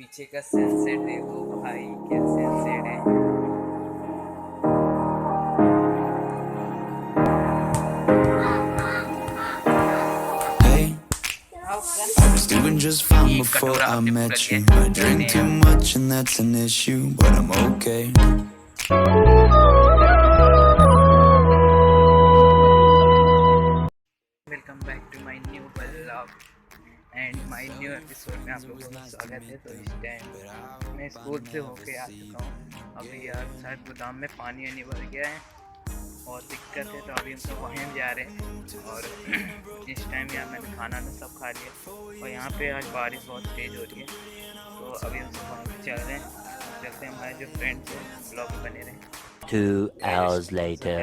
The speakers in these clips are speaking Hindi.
पीछे का सनसेट देखो भाई, क्या सनसेट है। I was doing just fine before I met you. I drink too much and that's an issue, but I'm okay. Welcome back to my new vlog and my new episode में आप लोगों का स्वागत है। तो इस टाइम मैं स्कूल से होके आ चुका हूँ। अभी यार शायद गोदाम में पानी वानी भर गया है और दिक्कत है, तो अभी हम सब वहीं जा रहे हैं। और इस टाइम यार मैंने खाना तो सब खा लिया और यहाँ पे आज बारिश बहुत तेज़ हो रही है, तो अभी हम सब वहीं चल रहे हैं। चलते हैं, हमारे जो फ्रेंड्स हैं ब्लॉग बने रहे। 2 hours later.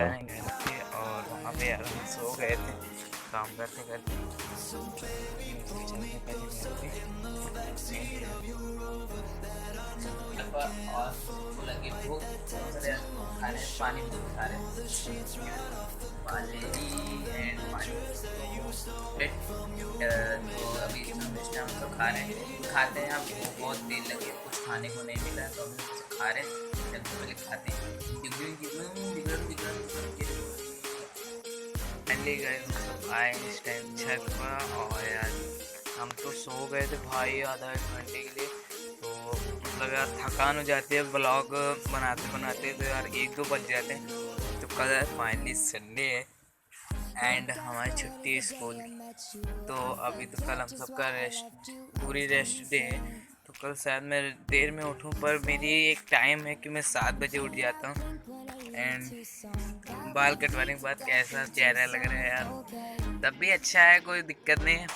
और वहाँ पे यार हम सो गए थे काम करते करते। और लगी भूख, खाने पानी खा रहे तो अभी इस टाइम तो खा रहे हैं, खाते हैं। अब बहुत देर लगी, कुछ खाने को नहीं मिला तो अभी खा रहे हैं। सबसे पहले खाते हैं। आए इस टाइम छत पर और यार हम तो सो गए थे भाई आधा एक घंटे के लिए। तो मतलब यार थकान हो जाती है ब्लॉग बनाते बनाते, तो यार 1-2 बज जाते हैं। तो कल फाइनली संडे है एंड हमारी छुट्टी है स्कूल की। तो अभी तो कल हम सबका पूरी रेस्ट डे है। तो कल शायद मैं देर में उठूँ, पर मेरी एक टाइम है कि मैं 7 बजे उठ जाता हूँ। एंड बाल कटवाने के बाद कैसा चेहरा लग रहा है यार, तब भी अच्छा है, कोई दिक्कत नहीं है।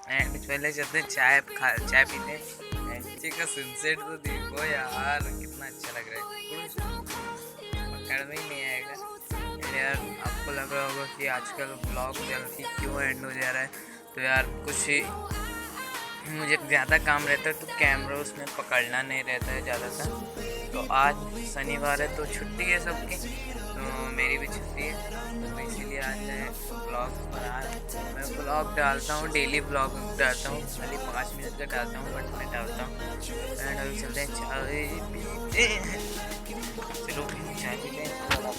एंड पहले चलते चाय पीते हैं। नीचे का सनसेट तो देखो यार, कितना अच्छा लग रहा है, पकड़ में ही नहीं आएगा यार। आपको लग रहा होगा कि आजकल ब्लॉग जल्दी क्यों एंड हो जा रहा है। तो यार कुछ मुझे ज़्यादा काम रहता है, तो कैमरा उसमें पकड़ना नहीं रहता है ज़्यादातर। तो आज शनिवार है तो छुट्टी है सबकी, तो मेरी भी छुट्टी है, तो इसीलिए आज मैं ब्लॉग डालता हूँ। डेली ब्लॉग डालता हूँ, खाली 5 मिनट का डालता हूँ, बट मैं डालता हूँ। एंड अभी चलते हैं चाय पीते हैं। चलो चाय पीते हैं, ब्लॉग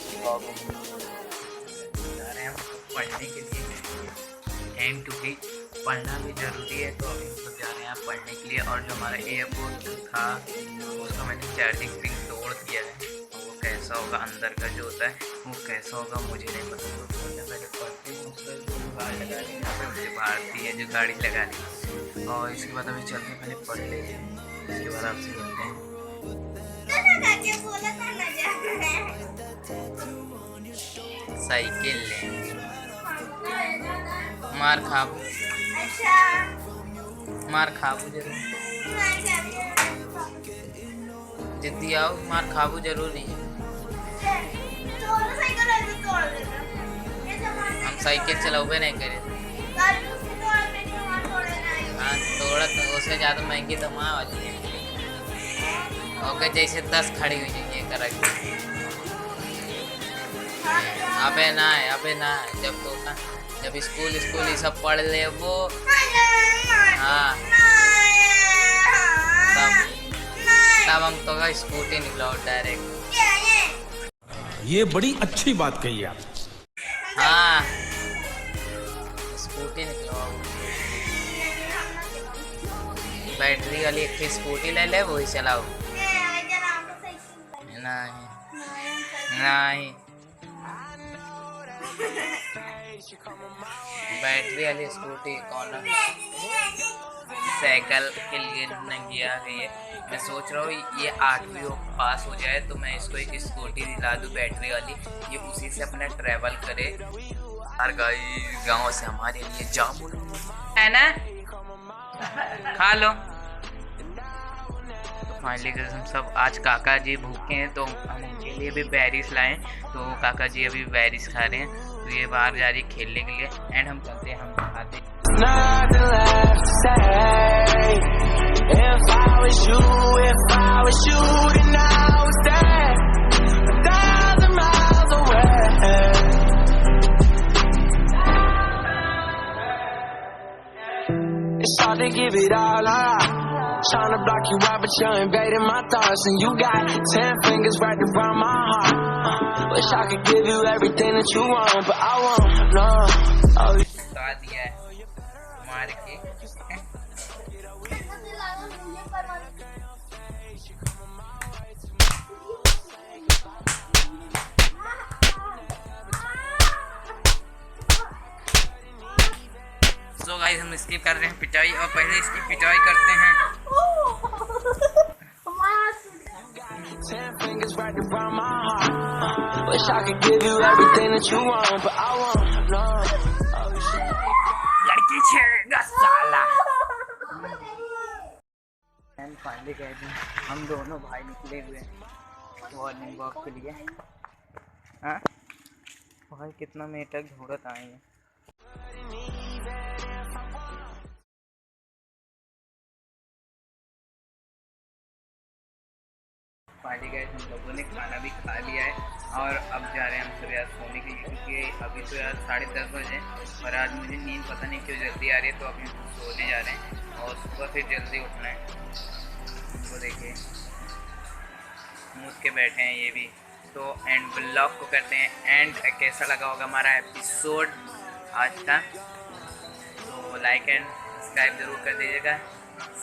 जा रहे हैं पढ़ने के लिए। टाइम टू भी पढ़ना भी ज़रूरी है, तो अभी हम सब जा रहे हैं पढ़ने के लिए। और जो हमारा एयरपोर्ट था उसका मैंने चार्जिंग पिन तोड़ दिया है, तो वो कैसा होगा अंदर का जो होता है वो कैसा होगा मुझे नहीं पता। तो पहले पढ़ते हैं, उसका जो गाड़ी लगा ली, मुझे भारती है जो गाड़ी लगा ली। और इसके बाद अभी चलते हैं, पहले पढ़ लेते हैं, इसके बाद आपसे मिलते हैं। साइकिल ले मार खाबू जरूर, जिद्दी आओ, मार खाबू जरूरी है। हम साइकिल चलाओगे नहीं करे, हाँ थोड़ा तो उससे ज़्यादा महंगी तो वहाँ वाली है। ओके जैसे 10 खड़ी हुई है ये करा के। अबे ना है जब तो ना, जब स्कूल ये सब पढ़ ले वो, हाँ तब हम तो का स्कूटी निकलाओ डायरेक्ट। ये बड़ी अच्छी बात कही आप। हाँ स्कूटी निकलाओ, बैटरी वाली एक स्कूटी ले ले, वही चलाओ। नहीं बैटरी वाली स्कूटी कौन साइकिल के लिए नहीं आ गई है। मैं सोच रहा हूँ ये 8वीं पास हो जाए तो मैं इसको एक स्कूटी दिला दूँ बैटरी वाली, ये उसी से अपना ट्रैवल करे। हर गाँव से हमारे लिए जामुन है ना, खा लो। तो फाइनली हम सब आज काका जी भूखे हैं, तो हम उनके लिए भी बैरिस लाएं। तो काका जी अभी बैरिस खा रहे हैं, तो ये बाहर जा रही है खेलने के लिए। एंड हम चलते हैं, हम खाते हैं। It's hard to give it all up. Tryna block you out, but you're invading my thoughts. And you got 10 fingers right around my heart. Wish I could give you everything that you want, but I won't, no. Oh, बता दिया है मार के। तो गाइस हम स्किप कर रहे हैं पिटाई, और पहले इसकी पिटाई करते हैं। 10 fingers right around my heart. Wish I could give you everything that you want, but I won't, no. Oh, shit. लड़की छेड़ेगा साला। फाइनली कह दें हम दोनों भाई निकले हुए हैं मॉर्निंग वॉक के लिए। हाँ भाई कितना मेटक घूरत आए हैं। फाइनली गए हम लोगों ने खाना भी खा लिया है, और अब जा रहे हैं हम सब यार सोने के लिए, क्योंकि अभी तो यार 10:30 बजे और आज मुझे नींद पता नहीं क्यों जल्दी आ रही है, तो अभी सोने जा रहे हैं और सुबह फिर जल्दी उठना है। तो देखिए मूड के बैठे हैं ये भी। तो एंड ब्लॉग को करते हैं एंड। कैसा लगा होगा हमारा एपिसोड आज का, तो लाइक एंड सब्सक्राइब ज़रूर कर दीजिएगा।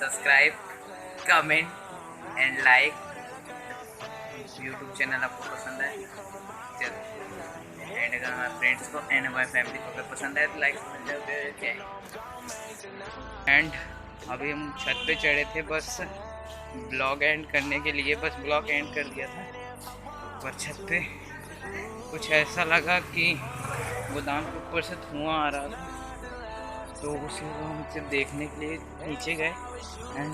Subscribe, comment and like. YouTube channel आपको पसंद है चल, एंड अगर हमारे फ्रेंड्स को एंड हमारी फैमिली को अगर पसंद है तो लाइक मिल। एंड अभी हम छत पे चढ़े थे बस ब्लॉग एंड करने के लिए, बस ब्लॉग एंड कर दिया था, पर छत पे कुछ ऐसा लगा कि गोदाम के ऊपर से धुआं आ रहा था, तो उसे हम सिर्फ देखने के लिए नीचे गए। एंड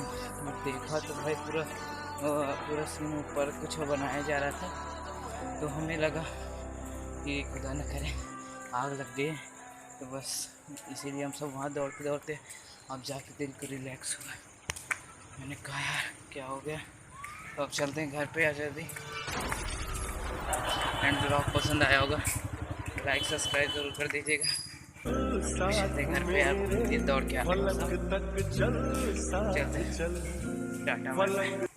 देखा तो भाई पूरा सीन ऊपर कुछ बनाया जा रहा था, तो हमें लगा कि खुदा न करे आग लग गई, तो बस इसीलिए हम सब वहाँ दौड़ते दौड़ते अब जाके दिल को रिलैक्स हुआ। मैंने कहा यार क्या हो गया, तो अब चलते हैं घर पे आ जल्दी। एंड ब्लॉग पसंद आया होगा लाइक सब्सक्राइब ज़रूर कर दीजिएगा। चलते घर पे यार, दौड़ के आ चलते, टाटा बाय बाय।